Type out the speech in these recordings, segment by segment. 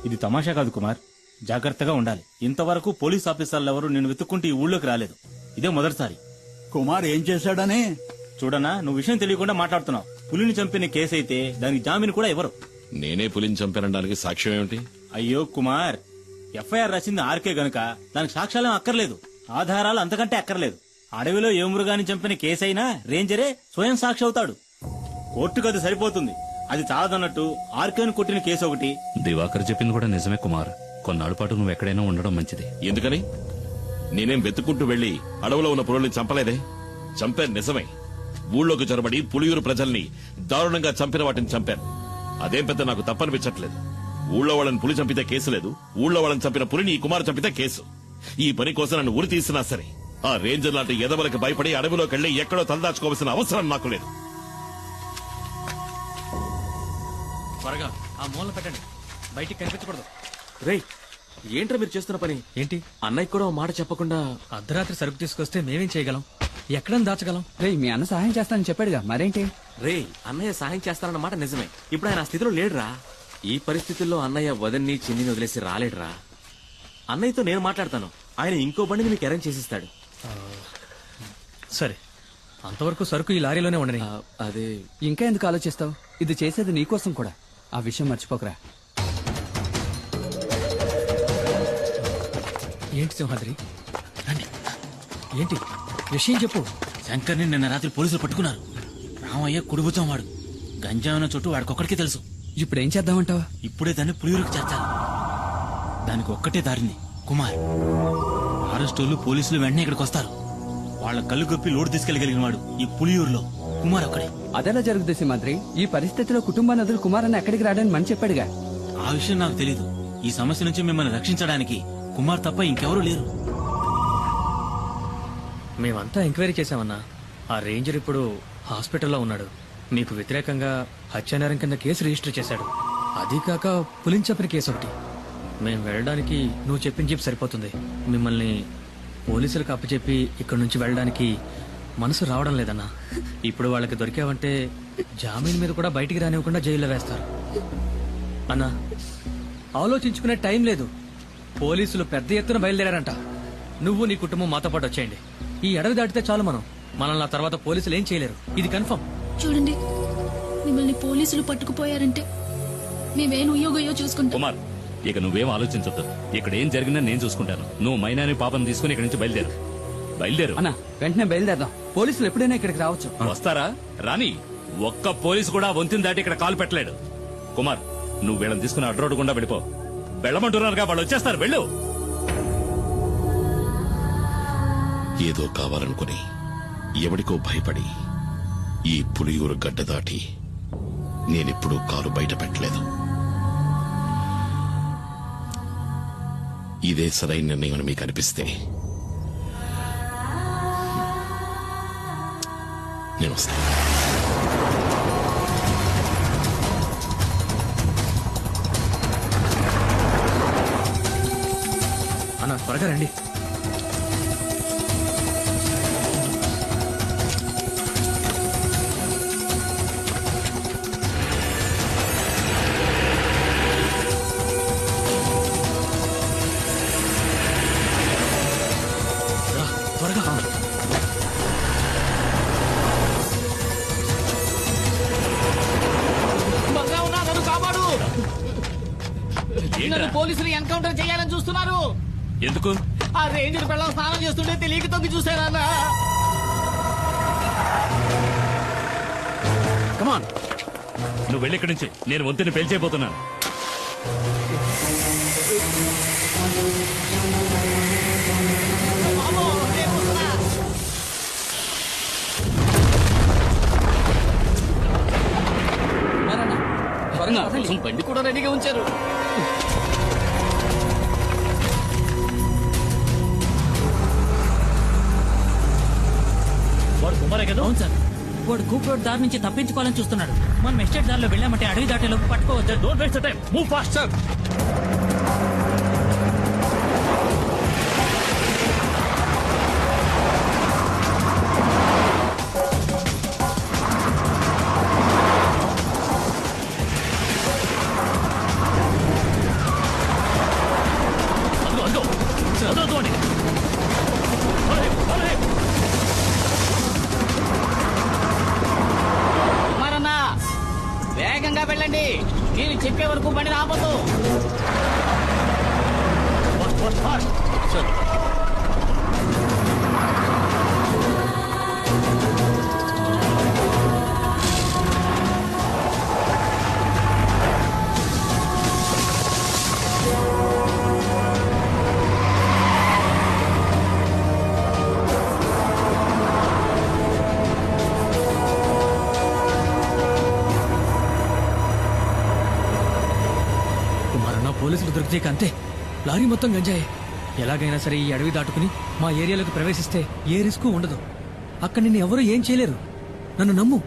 ఇది తమాషా కాదు కుమార్, జాగ్రత్తగా ఉండాలి. ఇంతవరకు పోలీస్ ఆఫీసర్లు ఎవరు నేను వెతుక్కుంటూ ఈ ఊళ్ళోకి రాలేదు. ఇదే మొదటిసారి. కుమార్ ఏం చేశాడని? చూడనా, నువ్వు విషయం తెలియకుండా మాట్లాడుతున్నావు. పులిని చంపిన కేసు అయితే దానికి జామీన్ కూడా ఇవ్వరు. నేనే పులిని చంపానడానికి సాక్ష్యం ఏమిటి? అయ్యో కుమార్, ఎఫ్ఐఆర్ రాసింది ఆర్కే గనుక దానికి సాక్ష్యాలేం అక్కర్లేదు, ఆధారాలు అంతకంటే అక్కర్లేదు. అడవిలో ఏ మృగాన్ని చంపిన కేసైనా రేంజరే స్వయం సాక్షి అవుతాడు. కోర్టుకు అది సరిపోతుంది. అది చాలదన్నట్టు ఆర్కేను కొట్టిన కేసు ఒకటి. దివాకర్ చెప్పింది కూడా నిజమే కుమార్. కొన్నాళ్ళ పాటు నువ్వు ఎక్కడైనా ఉండడం మంచిది. ఎందుకని? నేనేం వెతుక్కుంటూ వెళ్లి అడవిలో ఉన్న పులుల్ని చంపలేదే. చంపాను నిజమే. ఊళ్ళోకి చొరబడి పులియూరు ప్రజల్ని దారుణంగా చంపిన వాటిని చంపాను. అదేం పెద్ద నాకు తప్పనిపించట్లేదు. ఊళ్ళో వాళ్ళని పులి చంపితే కేసు లేదు, ఊళ్ళో వాళ్ళని చంపిన పులిని ఈ కుమార్ చంపితే కేసు. ఈ పని కోసం నన్ను ఉరి తీసినా సరే ఆ రేంజర్ లాంటి ఎదవలకు భయపడి అడవిలోకి వెళ్లి ఎక్కడో తలదాచుకోవాల్సిన అవసరం నాకు లేదు. త్వరగా ఆ మూల పెట్టండి, బయటికి కనిపించకూడదు. రేయ్, ఏంట్రా మీరు చేస్తున్న పని? ఏంటి? అన్నయ్య కూడా ఓ మాట చెప్పకుండా అర్ధరాత్రి సరుకు తీసుకొస్తే మేమేం చేయగలం? ఎక్కడని దాచగలం? రేయ్, మీ అన్న సహాయం చేస్తానని చెప్పాడుగా, మరేంటి? రేయ్, అన్నయ్య సాయం చేస్తారన్న మాట నిజమే. ఇప్పుడు ఆయన ఆ స్థితిలో లేడురా. ఈ పరిస్థితుల్లో అన్నయ్య వదన్ని చిన్నిని వదిలేసి రాలేడురా. అన్నయ్యతో నేను మాట్లాడతాను. ఆయన ఇంకో బండిని మీకు అరేంజ్ చేసిస్తాడు. సరే, అంతవరకు సరుకు ఈ లారీలోనే ఉండని. అదే ఇంకా ఎందుకు ఆలోచిస్తావు? ఇది చేసేది నీకోసం కూడా. ఆ విషయం మర్చిపోకరా. ఏంటి సింహాద్రి? రండి. ఏంటి విషయం చెప్పు. శంకర్ని నిన్న రాత్రి పోలీసులు పట్టుకున్నారు. రామయ్య కుడిబుచ్చం వాడు. గంజాయిన చుట్టూ వాడికొక్కడికే తెలుసు. ఇప్పుడు ఏం చేద్దామంటావా? ఇప్పుడే దాన్ని పులియూరుకు చేర్చాలి. దానికి ఒక్కటే దారిని కుమార్. అరెస్టోళ్ళు పోలీసులు వెంటనే ఇక్కడికి వస్తారు. వాళ్ళ కళ్ళు గొప్పి లోడు తీసుకెళ్లగలిగిన వాడు ఈ పులియూరులో కుమార్ ఒక్కడే. అదెలా జరుగుతుంది సింహాద్రి? ఈ పరిస్థితిలో కుటుంబ నదులు కుమార్ అన్న ఎక్కడికి రాడని మని చెప్పాడుగా. ఆ విషయం నాకు తెలీదు. ఈ సమస్య నుంచి మిమ్మల్ని రక్షించడానికి కుమార్ తప్ప ఇంకెవరూ లేరు. మేమంతా ఎంక్వైరీ చేశామన్నా. ఆ రేంజర్ ఇప్పుడు హాస్పిటల్లో ఉన్నాడు. మీకు వ్యతిరేకంగా హత్యానేరం కింద కేసు రిజిస్టర్ చేశాడు. అది కాక పులిని చంపిన కేసు ఒకటి. మేం వెళ్ళడానికి నువ్వు చెప్పిన జీప్ సరిపోతుంది. మిమ్మల్ని పోలీసులకు అప్పచెప్పి ఇక్కడి నుంచి వెళ్ళడానికి మనసు రావడం లేదన్నా. ఇప్పుడు వాళ్ళకి దొరికావంటే జామీన్ మీద కూడా బయటికి రానివ్వకుండా జైల్లో వేస్తారు. అన్నా, ఆలోచించుకునే టైం లేదు. పోలీసులు పెద్ద ఎత్తున బయలుదేరారంట. నువ్వు నీ కుటుంబం మాతో పాటు వచ్చేయండి. ఈ అడవి దాటితే చాలు మనల్ని ఆ తర్వాత పోలీసులు ఏం చేయలేరు. ఇది కన్ఫర్మ్. చూడండి, మిమ్మల్ని పోలీసులు పట్టుకుపోయారంటే మేమేం ఉయ్యోగయ్యో చూసుకుంటాం. కుమార్, ఇక నువ్వేం ఆలోచించొద్దు. ఇక్కడ ఏం జరిగిందో నేను చూసుకుంటాను. నువ్వు మైనాని పాపను తీసుకుని ఇక్కడి నుంచి బయలుదేరు. అన్న, వెంటనే బయలుదేరదాం. పోలీసులు ఎప్పుడైనా ఇక్కడికి రావచ్చు. వస్తారా? రాని. ఒక్క పోలీసు కూడా వంతిని దాటి ఇక్కడ కాలు పెట్టలేడు. కుమార్, నువ్వు వీళ్ళని తీసుకుని అడ్రోడ్ గుండా వెళ్ళిపో. వెళ్ళమంటున్నారుగా, వాళ్ళు వచ్చేస్తారు. వెళ్ళు. ఏదో కావాలనుకుని ఎవడికో భయపడి ఈ పులియూరు గడ్డ దాటి నేనెప్పుడూ కాలు బయట పెట్టలేదు. ఇదే సరైన నిర్ణయం అని మీకు అనిపిస్తే నేను వస్తాను. అన్న, త్వరగా రండి. త్వరగా. కాపాడు. ఏంట్రా? పోలీసులు ఎన్కౌంటర్ చేయాలని చూస్తున్నారు. ఎందుకు? ఆ రేంజర్ పిల్లలు స్నానం చేస్తుంటే తెలియక తొంగి చూసారా? కమాన్, నువ్వు వెళ్ళి ఇక్కడి నుంచి. నేను వంతిని పేల్చేయబోతున్నాను. బండి కూడా రెడీగా ఉంచారు. వాడు కుమారే కదా? అవును సార్. వాడు కూప్ రోడ్ దారి నుంచి తప్పించుకోవాలని చూస్తున్నాడు. మనం ఎస్టేట్ దారిలో వెళ్ళామంటే అడవి దాటేలోపు పట్టుకోవచ్చు. Don't waste the time, move fast sir. బండి ఆపొద్దు. కుమారన్న పోలీసులు దొరికితే అంతే, లారీ మొత్తం గంజాయే. ఎలాగైనా సరే ఈ అడవి దాటుకుని మా ఏరియాలోకి ప్రవేశిస్తే ఏ రిస్క్ ఉండదు. అక్కడ నిన్ను ఎవరూ ఏం చేయలేరు, నన్ను నమ్ము.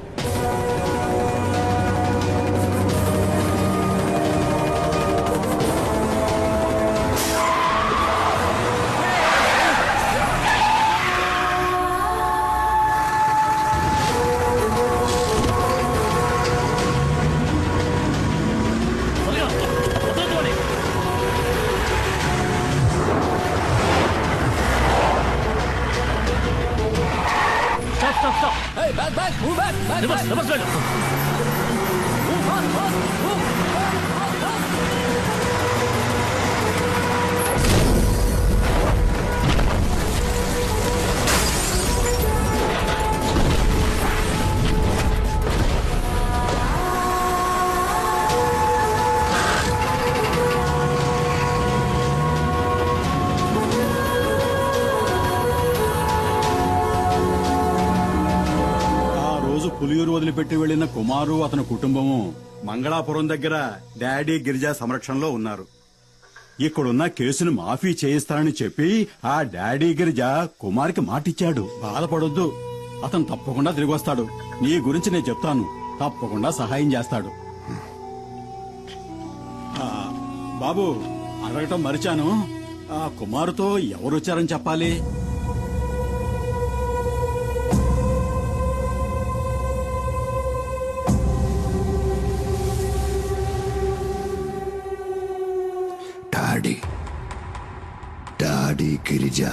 పులియూరు వదిలిపెట్టి వెళ్లిన కుమారు అతని కుటుంబము మంగళాపురం దగ్గర డాడీ గిరిజా సంరక్షణలో ఉన్నారు. ఇక్కడున్న కేసును మాఫీ చేయిస్తానని చెప్పి ఆ డాడీ గిరిజా కుమార్కి మాటిచ్చాడు. బాధపడొద్దు, అతను తప్పకుండా తిరిగి వస్తాడు. నీ గురించి నేను చెప్తాను, తప్పకుండా సహాయం చేస్తాడు. బాబు, అడగటం మరిచాను, ఆ కుమారుతో ఎవరొచ్చారని చెప్పాలి? డాడీ గిరిజా.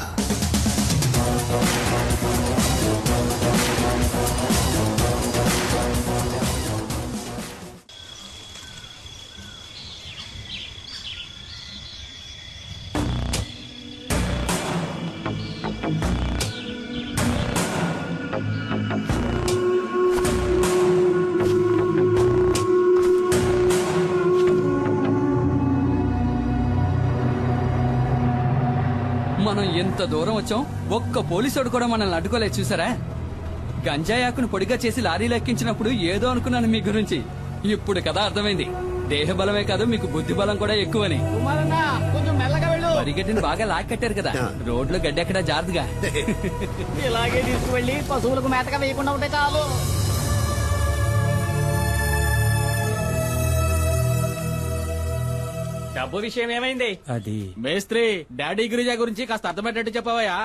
మనం ఎంత దూరం వచ్చాం, ఒక్క పోలీసుడు కూడా మనల్ని అడ్డుకోలేదు చూసారా? గంజాయాకును పొడిగా చేసి లారీలో ఎక్కించినప్పుడు ఏదో అనుకున్నాను మీ గురించి. ఇప్పుడు కదా అర్థమైంది, దేహ బలమే కాదు మీకు బుద్ధి బలం కూడా ఎక్కువని. కొంచెం మెల్లగా వెళ్ళు. పరిగెట్టిని బాగా లాక్కట్టారు కదా, రోడ్లు గడ్డెక్కడ జారుదుగా. ఇలాగే తీసుకువెళ్ళి పశువులకు మేతగా వేయకుండా ఉంటే చాలు. డబ్బు విషయం ఏమైంది? అది మేస్త్రి, డాడీ గిరిజా గురించి కాస్త అర్థమయ్యేటట్టు చెప్పవయ్యా.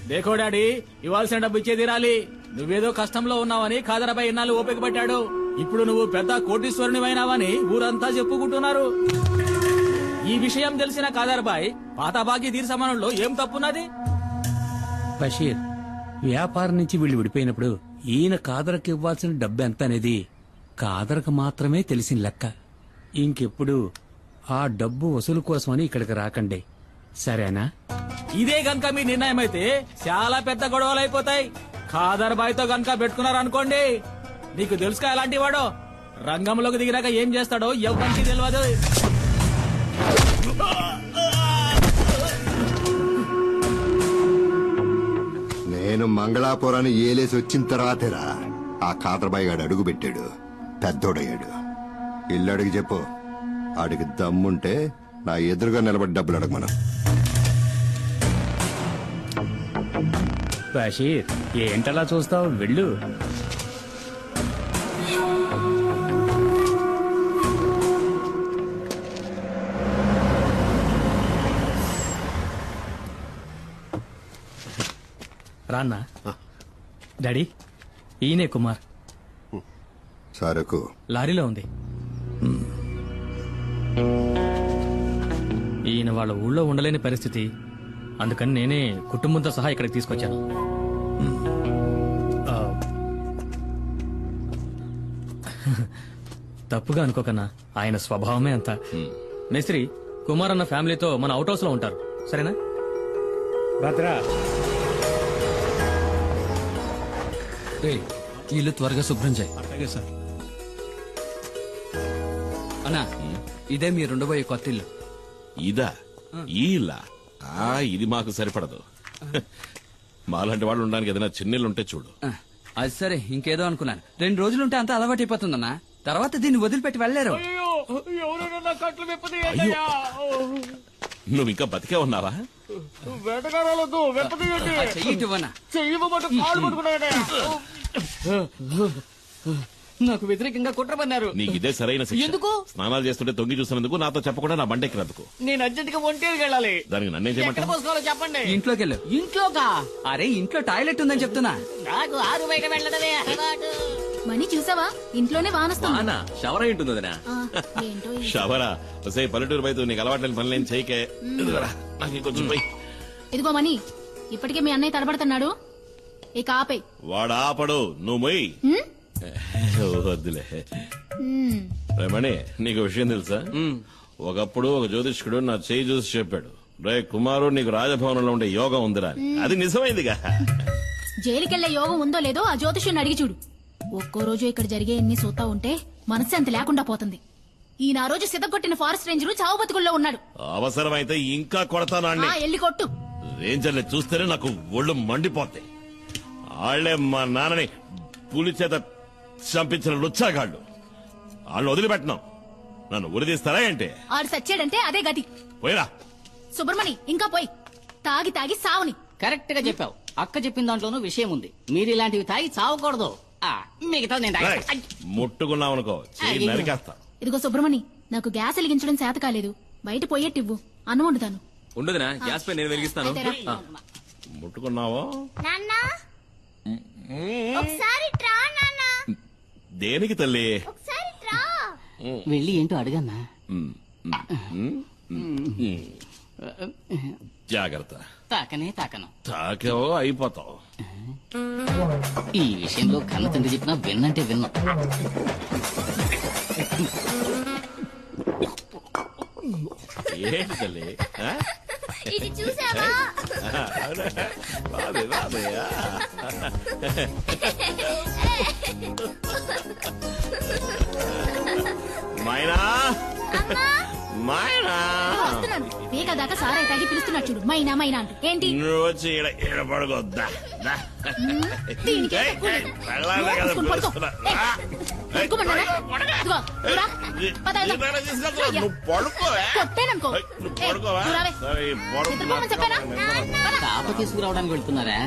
దేఖో డాడీ, ఇవ్వాల్సిన డబ్బు ఇచ్చే తీరాలి. నువ్వేదో కష్టంలో ఉన్నావని ఖాదరాబాయ్ ఇన్నాళ్ళు ఓపిక పట్టాడు. ఇప్పుడు నువ్వు పెద్ద కోటీశ్వరునివైనావని ఊరంతా చెప్పుకుంటున్నారు. ఈ విషయం తెలిసిన ఖాదర్బాయ్ పాత బాకీ తీరు సమానంలో ఏం తప్పున్నది? బషీర్, వ్యాపారం నుంచి వీళ్ళు విడిపోయినప్పుడు ఈయన కాదరకు ఇవ్వాల్సిన డబ్బు ఎంత అనేది కాదరకు మాత్రమే తెలిసిన లెక్క. ఇంకెప్పుడు ఆ డబ్బు వసూలు కోసమని ఇక్కడికి రాకండి, సరేనా? ఇదే గనక మీ నిర్ణయం అయితే చాలా పెద్ద గొడవలు అయిపోతాయి. ఖాదర్బాయ్ తో గనక పెట్టుకున్నారనుకోండి, నీకు తెలుసుగా ఎలాంటి వాడో. రంగంలోకి దిగినాక ఏం చేస్తాడో ఎవరికి తెలియదు. నేను మంగళాపురాన్ని ఏలేసి వచ్చిన తర్వాతేరా ఆ కాదర్బాయి గాడు అడుగు పెట్టాడు, పెద్దోడయ్యాడు. ఇల్లడికి చెప్పు, ఆడికి దమ్ముంటే నా ఎదురుగా నిలబడి డబ్బులు అడగమను. బషీర్, ఏంటలా చూస్తావు, వెళ్ళు. రాన్నా. డాడీ, ఈయనే కుమార్. సరకు లారీలో ఉంది. ఈయన వాళ్ళ ఊళ్ళో ఉండలేని పరిస్థితి, అందుకని నేనే కుటుంబంతో సహా ఇక్కడికి తీసుకొచ్చాను. తప్పుగా అనుకోకన్నా, ఆయన స్వభావమే అంత. మేస్త్రి, కుమార్ అన్న ఫ్యామిలీతో మన అవుట్ హౌస్ లో ఉంటారు, సరేనా? భద్రా, రేయ్, ఈ ఇల్లు త్వరగా శుభ్రం చేయి. అన్నా, ఇదే మీరు ఉండబోయే కొత్త ఇల్లు. ఇదా? ఈ ఇల్లా? ఇది మాకు సరిపడదు. మాలాంటి వాళ్ళు ఉండడానికి ఏదైనా చిన్నిల్లు ఉంటే చూడు. అది సరే, ఇంకేదో అనుకున్నాను. 2 రోజులుంటే అంతా అలవాటు అయిపోతుందన్నా. తర్వాత దీన్ని వదిలిపెట్టి వెళ్ళలేరు. అయ్యో, నువ్వు ఇంకా బతికే ఉన్నావా? ఆ చెయ్యి ఇవ్వనా? నాకు వ్యతిరేకంగా కుట్ర పన్నారు. నీకు ఇదే సరైన శిక్ష. ఎందుకు? స్నానాలు చేస్తుంటే తొంగి చూసినందుకు, నాతో చెప్పకుండా నా బండెక్కినందుకు. నేను అర్జెంట్ గా ఒంటేరుకి వెళ్ళాలి. దానికి నన్నేం ఎక్కడ చేయమంటావు? పోసుకోవాలో చెప్పండి. ఇంట్లోకి వెళ్ళు. ఇంట్లోకా? అరే, ఇంట్లో టాయిలెట్ ఉందని చెప్తున్నా. నాకు ఆరు బయట వెళ్ళడమే అలవాటు. మనీ చూసావా, ఇంట్లోనే వానొస్తుంది. అన్నా షవర్ అయి ఉంటుంది వదినా. ఏంటో ఈ- షవరా వసే పల్లెటూరు బయట నీకు అలవాట్లేని పనులేం చేయకే. ఇదిగోరా, నాకు ఇంకొంచెం పోయి. ఇదిగో మనీ, ఇప్పటికే మీ అన్నయ్య తడబడుతున్నాడు, ఇక ఆపే. వాడు ఆపడు, నువ్వు మొయ్యి. వద్దులే. రేమణి, నీకు విషయం తెలుసా? ఒకప్పుడు ఒక జ్యోతిష్కుడు నా చేయి చూసి చెప్పాడు, రే కుమారు, నీకు రాజభవనంలో ఉండే యోగం ఉందిరా అని. అది నిజమైందిగా. జైలుకెళ్లే యోగం ఉందో లేదో ఆ జ్యోతిష్యుని అడిగి చూడు. ఒక్కో రోజు ఇక్కడ జరిగే ఎన్ని సూతా ఉంటే మనశ్శాంతి లేకుండా పోతుంది. ఈయన ఆ రోజు సిద్ధగొట్టిన ఫారెస్ట్ రేంజరు చావు బతుకుల్లో ఉన్నాడు. అవసరమైతే ఇంకా కొడతాను. ఎల్లి కొట్టు. రేంజర్ని చూస్తేనే నాకు ఒళ్ళు మండిపోతాయి. వాళ్లే మా నాన్నని పులి చేత చంపించిన లుచ్చాగాళ్ళు. వాళ్ళు వదిలిపెట్టను. నన్ను ఉరిదీస్తారా ఏంటి? ఆడు సచ్చాడంటే అదే గతి. పోయిరా సుబ్రమణి, ఇంకా పోయి. తాగి తాగి సావుని. కరెక్ట్ గా చెప్పావు. అక్క చెప్పిన దాంట్లోనూ విషయం ఉంది. మీరు ఇలాంటివి తాగి చావకూడదు. మిగతా నేను రేయ్, ముట్టుకున్నావనుకో చెయ్యి నరికేస్తా. ఇదిగో సుబ్రమణి, నాకు గ్యాస్ వెలిగించడం చేత కాలేదు. బయట పోయేట్టివ్వు, అన్నం వండుతాను. ఉండదునా, గ్యాస్ పై నేను వెలిగిస్తాను. అయితే రా. ముట్టుకున్నావో? ఒకసారి దేనికి తల్లి? వెళ్ళి ఏంటో అడగన్నా. జాగ్రత్త. తాకనే తాకను. తాకేవో అయిపోతావు. ఈ విషయంలో కన్న తండ్రి చెప్పినా విన్నంటే విన్నా. ఏంటి తల్లి? ఆ? ఇది చూసావా? రాదే, రాదే. మైనా, మైనా, వస్తున్నాను. వేగ దాకా సారాయి తాగి పిలుస్తున్నాడు చూడు, మైనా మైనా అంటూ. ఏంటి? నువ్వు వచ్చి ఈడ పడుకోద్దా? దీనికి తక్కువ లేదు. నోరు మూసుకొని పడుకో. పడుకోమన్నానా? ఇదిగో, రా. పద వెళ్దాం. నువ్వు పడుకోవా? కొట్టేననుకో. నువ్వు పడుకోవా? నువ్వు రావే. సరే, నిద్రపోమని చెప్పానా? పద. తాప తీసుకురావడానికి వెళ్తున్నారా?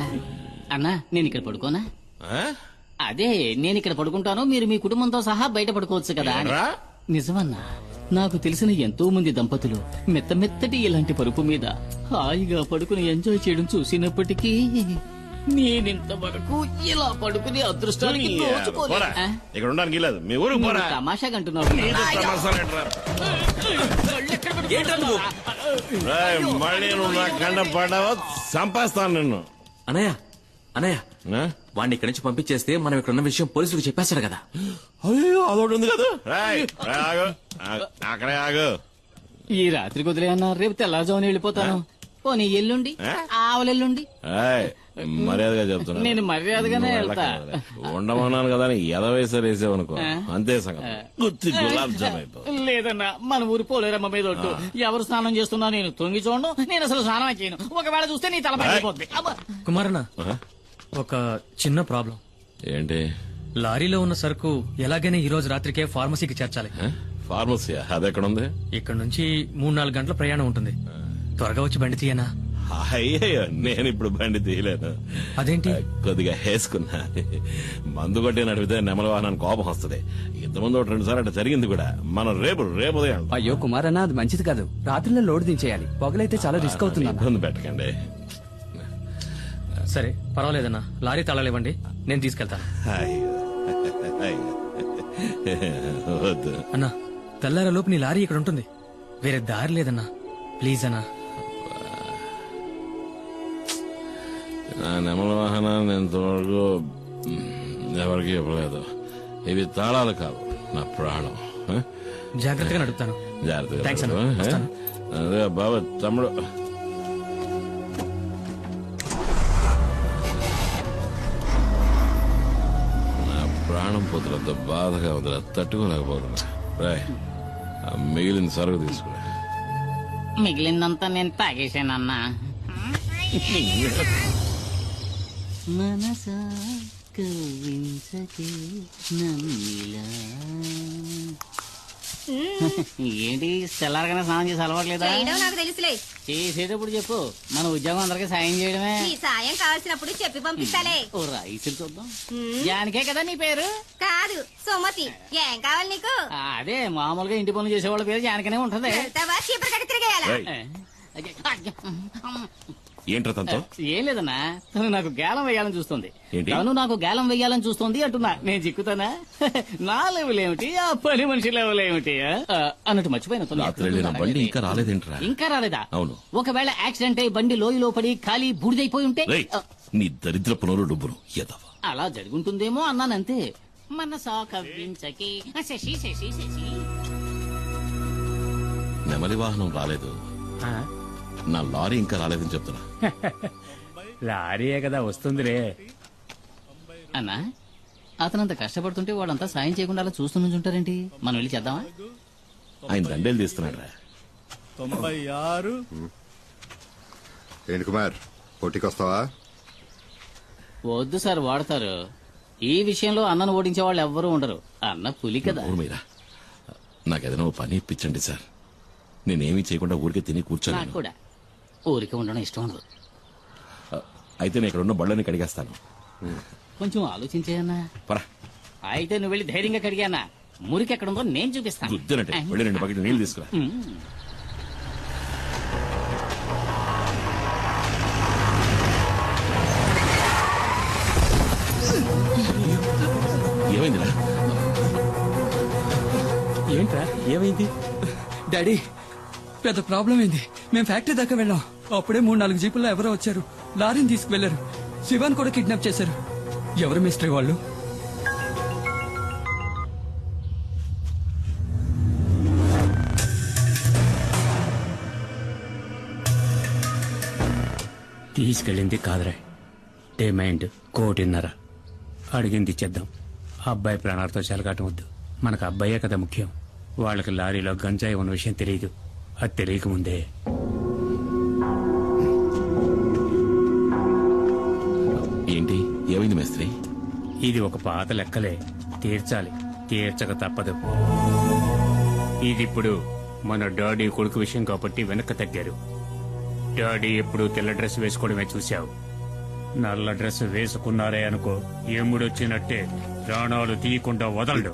అన్నా, నేను ఇక్కడ పడుకోనా? ఆ? అదే, నేను ఇక్కడ పడుకుంటాను, మీరు మీ కుటుంబంతో సహా బయట పడుకోవచ్చు కదా అని. ఏంట్రా? నిజమన్నా, నాకు తెలిసిన ఎంతో మంది దంపతులు మెత్త మెత్తటి ఇలాంటి పరుపు మీద హాయిగా పడుకుని ఎంజాయ్ చేయడం చూసినప్పటికీ నేనింతవరకు ఇలా పడుకుని అదృష్టానికి దోచుకోలేదు. పోరా. ఆ? ఇక్కడ ఉండడానికి లేదు. మీ ఊరికి పోరా. తమాషాగా అంటున్నావు. రేయ్, మళ్ళీ నువ్వు నా కండ పడ్డావో చంపేస్తాను నిన్ను. అనయ్య, అనయ్య, ఆ? వాడిని ఇక్కడి నుంచి పంపించేస్తే మనం ఇక్కడ ఉన్న విషయం పోలీసులకు చెప్పేస్తాడు కదా. అయ్యో, అదొకటి ఉంది కదా. రేయ్, రేయ్, ఆగు. అక్కడే ఆగు. ఈ రాత్రి కుదిరే అన్నా, రేపు తెల్లారుజామున వెళ్ళిపోతాను. పోనీ ఎల్లుండి, ఆవలెల్లుండి. ఏయ్, మర్యాదగా చెప్తున్నా. నేను మర్యాదగానే నువ్వు వెళ్తా. ఉండమన్నాను కదా అని ఎదవేసారేసావనుకో, అంతే సంగతి. గుత్తి గులాబ్ జామ్ అయిపో. లేదన్నా, మన ఊరి పోలేరమ్మ మీద ఒట్టు. ఎవరు స్నానం చేస్తున్నా నేను తొంగి చూడను. నేను అసలు స్నానం చేయను. ఒకవేళ చూస్తే నీ తల పగిలిపోద్ది. అబ్బా. కుమారన్న, ఒక చిన్న ప్రాబ్లం. ఏంటి? లారీలో ఉన్న సరుకు ఎలాగైనా ఈ రోజు రాత్రికే ఫార్మసీకి చేర్చాలి. ఫార్మసీ అది ఎక్కడ ఉంది? ఇక్కడ నుంచి 3-4 గంటల ప్రయాణం ఉంటుంది. త్వరగా వచ్చి బండి తీయనా? అయ్యో, నేను ఇప్పుడు బండి తీయలేను. అదేంటి? కొద్దిగా వేసుకున్నా. మందు కొట్టి నడిపితే నెమల వాహనానికి కోపం వస్తుంది. ఇంతకుముందు 2 సార్లు అట్లా జరిగింది కూడా. మనం రేపు ఉదయం. అయ్యో కుమారన్న, అది మంచిది కాదు. రాత్రిలో లోడ్ దించేయాలి. పొగలైతే చాలా రిస్క్ అవుతుంది. ఇబ్బంది పెట్టకండి. సరే, పర్వాలేదన్నా. లారీ తాళాలివ్వండి, నేను తీసుకెళ్తాను. వద్దు అన్నా, తెల్లారలోపు నీ లారీ ఇక్కడ ఉంటుంది. వేరే దారి లేదన్నా, ప్లీజ్ అన్నా. నా నెమల వాహనాన్ని ఇంతవరకు ఎవరికి ఇవ్వలేదు. ఇవి తాళాలు కావు, నా ప్రాణం. ఆ? జాగ్రత్తగా నడుపుతాను. జాగ్రత్తగా థాంక్స్ అన్న. నడుపు, ఆ? వస్తాను. అదే బాబా తమ్ముడు. నా ప్రాణం పోతులంత బాధగా ఉందిరా, తట్టుకోలేకపోతున్నా. రాయ్, ఆ మిగిలిన సరుకు తీసుకురా. మిగిలిందంతా నేను తాగేశానన్నా. మనసా కవ్వించకే నన్నిలా. ఏంటి తెల్లారగానే స్నానం చేసి అలవాట్లేదా? నాకు తెలుసులే. చేసేటప్పుడు చెప్పు, మన ఉద్యోగం అందరికీ సాయం చేయడమే. నీ సాయం కావాల్సినప్పుడు చెప్పి పంపిస్తాలే. ఓ రైసులు చూద్దాం. జానికే కదా నీ పేరు? కాదు, సుమతి. ఏం కావాలి నీకు? అదే మామూలుగా ఇంటి పనులు చేసేవాళ్ళ పేరు జానికనే ఉంటది. వెళ్తావా? చీపురు కట్టి తిరిగేయాలా? రేయ్, ఏంట్రా తనతో? ఏం లేదన్నా, తను నాకు గేలం వేయాలని చూస్తుంది. ఏంటి? తను నాకు గేలం వేయాలని చూస్తుంది అంటున్నా. నేను చిక్కుతానా? నా లెవెల్ ఏమిటి, ఆ పని మనిషి లెవెల్ ఏమిటి? అన్నట్టు మర్చిపోయిన తను రాత్రి వెళ్ళిన బండి ఇంకా రాలేదేంట్రా? ఇంకా రాలేదా? అవును. ఒకవేళ యాక్సిడెంట్ అయి బండి లోయలో పడి ఖాళీ బూడిదైపోయి ఉంటే రేయ్, నీ దరిద్ర పునరు డబ్బును ఎదవా. అలా జరుగుంటుందేమో అన్నానంతే. మనసా కవ్వించకి శశి శశి శశి. నెమలి వాహనం రాలేదు, నా లారీ ఇంకా రాలేదని చెప్తున్నా. లారీయే కదా వస్తుందిరే. అన్నా, అతనంత కష్టపడుతుంటే వాళ్ళంతా సాయం చేయకుండా అలా చూస్తూ నుంచుంటారేంటి? మనం వెళ్ళి చేద్దామా? ఆయన దండేలు తీస్తున్నాడు రా. 96. ఏంటి కుమార్, పోటీకొస్తావా? వద్దు సార్, వాడతారు. ఈ విషయంలో అన్నను ఓడించే వాళ్ళు ఎవ్వరూ ఉండరు. అన్న పులి కదా. మీరా నాకేదైనా ఓ పని ఇప్పించండి సార్. నేనేమీ చేయకుండా ఊరికే తిని నాకు కూర్చోను. కూడా ఊరికే ఉండడం ఇష్టం ఉండదు. అయితే నేను ఇక్కడ ఉన్న బళ్ళని కడిగేస్తాను. కొంచెం ఆలోచించేయన్నా. పరా, అయితే నువ్వు వెళ్ళి ధైర్యంగా కడిగానా? మురికి ఎక్కడుందో నేను చూపిస్తాను. గుద్దినట్టే వెళ్ళి 2 బకెట్లు నీళ్లు తీసుకురా. ఏమైందిరా? ఏంట్రా ఏమైంది? డాడీ, పెద్ద ప్రాబ్లం ఏంది? మేము ఫ్యాక్టరీ దాకా వెళ్ళాం. అప్పుడే 3-4 జీపుల్లో ఎవరో వచ్చారు. లారీని తీసుకువెళ్లారు. శివాన్ కూడా కిడ్నాప్ చేశారు. ఎవరు మిస్టరీ వాళ్ళు? తీసుకెళ్ళింది కాదురా, డిమాండ్ 1.5 కోటి. అడిగింది ఇచ్చేద్దాం. అబ్బాయి ప్రాణాలతో చెలగాటం వద్దు. మనకు అబ్బాయే కదా ముఖ్యం. వాళ్ళకి లారీలో గంజాయి ఉన్న విషయం తెలియదు. అది తెలియకముందే ఏంటి ఏమైంది మేస్త్రి? ఇది ఒక పాత లెక్కలే, తీర్చాలి. తీర్చక తప్పదు. ఇది మన డాడీ కొడుకు విషయం కాబట్టి వెనక్కి తగ్గారు. డాడీ ఎప్పుడు తెల్ల డ్రెస్ వేసుకోవడమే చూశావు. నల్ల డ్రెస్ వేసుకున్నారే అనుకో, ఎముడొచ్చినట్టే ప్రాణాలు తీయకుండా వదలడు.